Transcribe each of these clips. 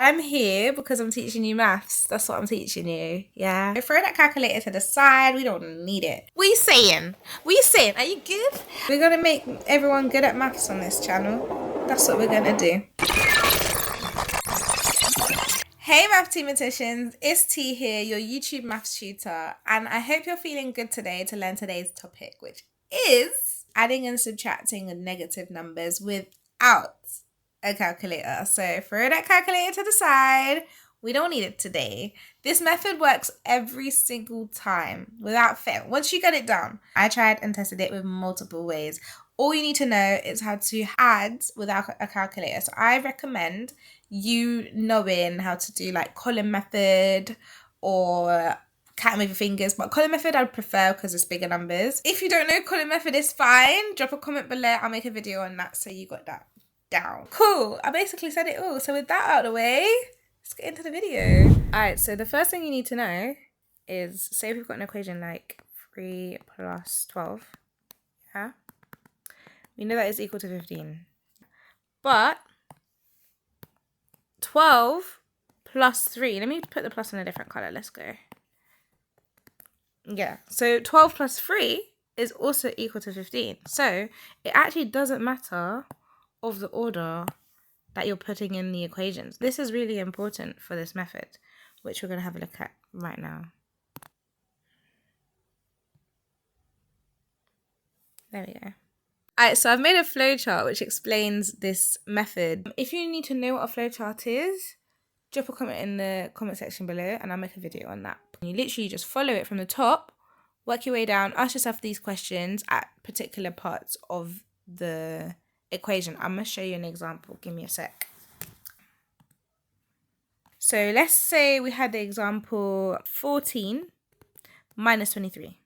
I'm here because I'm teaching you maths. That's what I'm teaching you. Yeah. Throw that calculator to the side. We don't need it. What are you saying? What are you saying? Are you good? We're going to make everyone good at maths on this channel. That's what we're going to do. Hey mathematicians, it's T here, your YouTube maths tutor, and I hope you're feeling good today to learn today's topic, which is adding and subtracting negative numbers without a calculator. So throw that calculator to the side. We don't need it today. This method works every single time without fail. Once you get it down, I tried and tested it with multiple ways. All you need to know is how to add without a calculator. So I recommend you knowing how to do like column method or count with your fingers, but column method I'd prefer because it's bigger numbers. If you don't know column method, is fine. Drop a comment below. I'll make a video on that so you got that down. Cool. I basically said it all. So with that out of the way, let's get into the video. Alright, so the first thing you need to know is, say if we've got an equation like 3 plus 12, yeah? We know that is equal to 15. But 12 plus 3, let me put the plus in a different color, let's go. Yeah, so 12 plus 3 is also equal to 15. So it actually doesn't matter of the order that you're putting in the equations. This is really important for this method, which we're going to have a look at right now. There we go. Alright, so I've made a flowchart which explains this method. If you need to know what a flowchart is, drop a comment in the comment section below and I'll make a video on that. You literally just follow it from the top, work your way down, ask yourself these questions at particular parts of the equation. I'm going to show you an example. Give me a sec. So let's say we had the example 14 minus 23.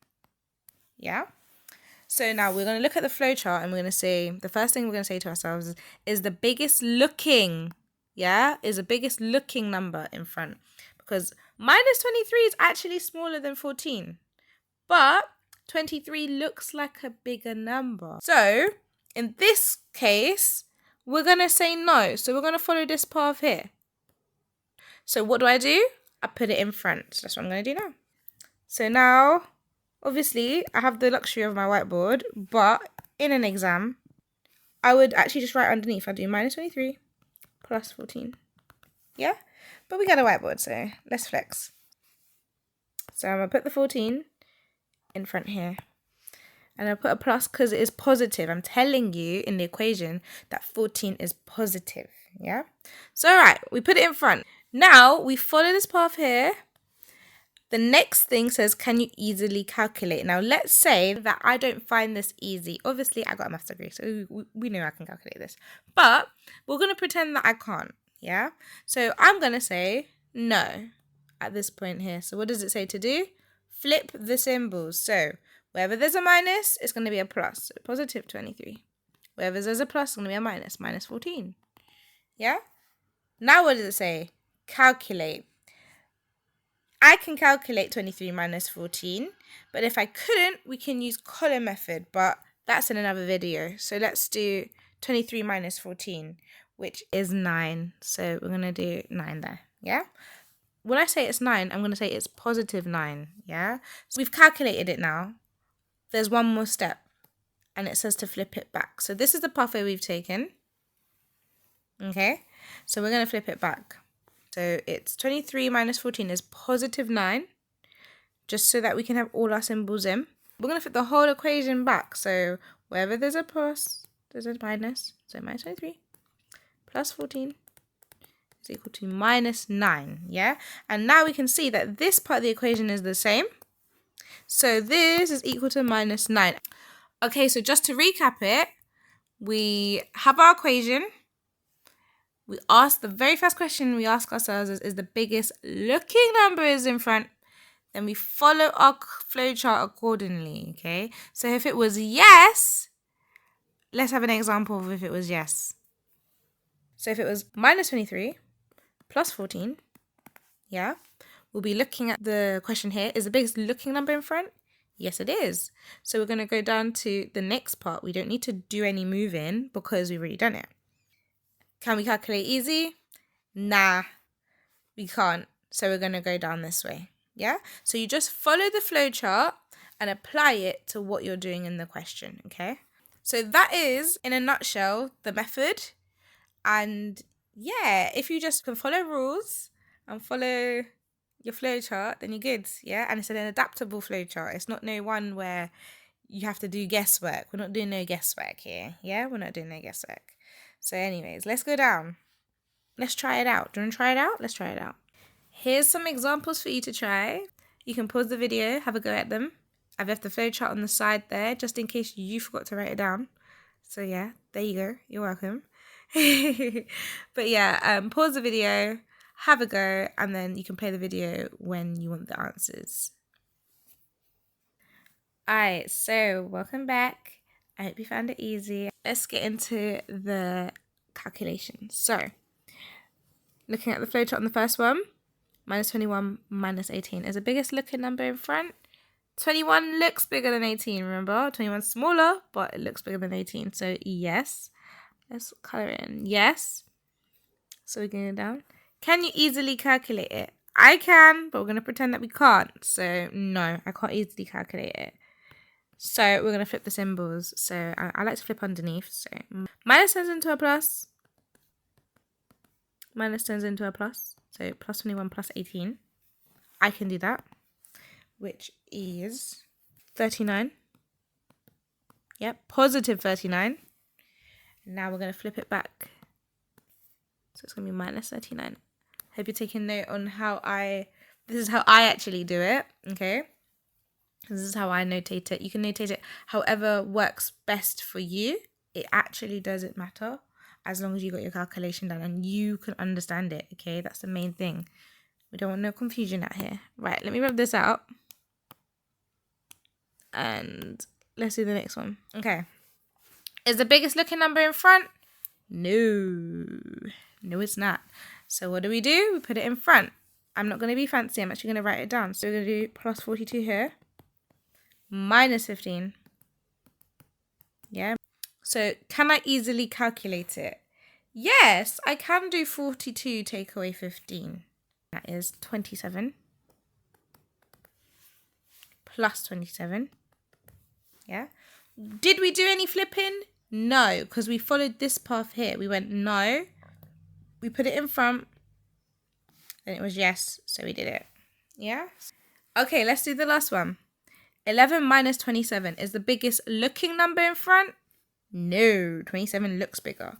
Yeah? So now we're going to look at the flowchart and we're going to say, the first thing we're going to say to ourselves is the biggest looking, is the biggest looking number in front. Because minus 23 is actually smaller than 14. But 23 looks like a bigger number. So in this case, we're going to say no. So we're going to follow this path here. So what do? I put it in front. That's what I'm going to do now. So now, obviously, I have the luxury of my whiteboard, but in an exam, I would actually just write underneath. I do minus 23 plus 14. Yeah? But we got a whiteboard, so let's flex. So I'm going to put the 14 in front here. And I'll put a plus because it is positive. I'm telling you in the equation that 14 is positive. Yeah? So, all right, we put it in front. Now, we follow this path here. The next thing says, can you easily calculate? Now, let's say that I don't find this easy. Obviously, I got a maths degree, so we know I can calculate this. But we're going to pretend that I can't, yeah? So I'm going to say no at this point here. So what does it say to do? Flip the symbols. So wherever there's a minus, it's going to be a plus. So positive 23. Wherever there's a plus, it's going to be a minus. Minus 14. Yeah? Now what does it say? Calculate. I can calculate 23 minus 14, but if I couldn't, we can use column method, but that's in another video. So let's do 23 minus 14, which is 9. So we're going to do 9 there, yeah? When I say it's 9, I'm going to say it's positive 9, yeah? So we've calculated it now. There's one more step, and it says to flip it back. So this is the pathway we've taken, okay? So we're going to flip it back. So it's 23 minus 14 is positive 9, just so that we can have all our symbols in. We're going to flip the whole equation back. So wherever there's a plus, there's a minus. So minus 23 plus 14 is equal to minus 9, yeah? And now we can see that this part of the equation is the same. So this is equal to minus 9. Okay, so just to recap it, we have our equation. We ask the very first question we ask ourselves is the biggest looking number is in front. Then we follow our flowchart accordingly, okay? So if it was yes, let's have an example of if it was yes. So if it was minus 23 plus 14, yeah, we'll be looking at the question here. Is the biggest looking number in front? Yes, it is. So we're going to go down to the next part. We don't need to do any moving because we've already done it. Can we calculate easy? Nah, we can't. So we're going to go down this way. Yeah? So you just follow the flowchart and apply it to what you're doing in the question, okay? So that is, in a nutshell, the method. And yeah, if you just can follow rules and follow your flowchart, then you're good, yeah? And it's an adaptable flowchart. It's not no one where you have to do guesswork. We're not doing no guesswork here, yeah? We're not doing no guesswork. So anyways, let's go down. Let's try it out. Do you want to try it out? Let's try it out. Here's some examples for you to try. You can pause the video, have a go at them. I've left the flowchart on the side there, just in case you forgot to write it down. So yeah, there you go. You're welcome. But yeah, pause the video, have a go, and then you can play the video when you want the answers. Alright, so welcome back. I hope you found it easy. Let's get into the calculation. So, looking at the flowchart on the first one, minus 21 minus 18 is the biggest looking number in front. 21 looks bigger than 18, remember? 21's smaller, but it looks bigger than 18. So, yes. Let's color it in. Yes. So, we're going down. Can you easily calculate it? I can, but we're going to pretend that we can't. So, no, I can't easily calculate it. So, we're going to flip the symbols. So, I like to flip underneath. So, minus turns into a plus. Minus turns into a plus. So, plus 21 plus 18. I can do that, which is 39. Yep, positive 39. Now we're going to flip it back. So it's going to be minus 39. Hope you're taking note on this is how I actually do it, okay? This is how I notate it. You can notate it however works best for you. It actually doesn't matter as long as you got your calculation done and you can understand it, okay? That's the main thing. We don't want no confusion out here. Right, let me rub this out. And let's do the next one. Okay. Is the biggest looking number in front? No. No, it's not. So what do? We put it in front. I'm not going to be fancy. I'm actually going to write it down. So we're going to do plus 42 here. Minus 15. Yeah. So can I easily calculate it? Yes, I can do 42 take away 15. That is 27. Plus 27. Yeah. Did we do any flipping? No, because we followed this path here. We went no. We put it in front. Then it was yes, so we did it. Yeah? Okay, let's do the last one. 11 minus 27 is the biggest looking number in front? No, 27 looks bigger.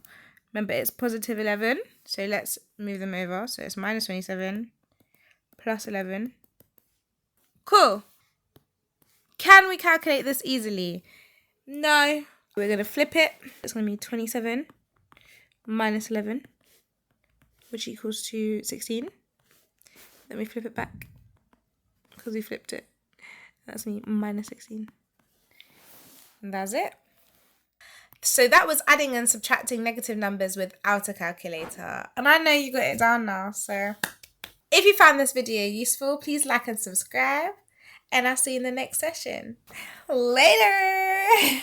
Remember, it's positive 11. So let's move them over. So it's minus 27 plus 11. Cool. Can we calculate this easily? No. We're going to flip it. It's going to be 27 minus 11, which equals to 16. Then we flip it back because we flipped it. That's me, minus 16. And that's it. So that was adding and subtracting negative numbers without a calculator. And I know you got it down now. So if you found this video useful, please like and subscribe. And I'll see you in the next session. Later!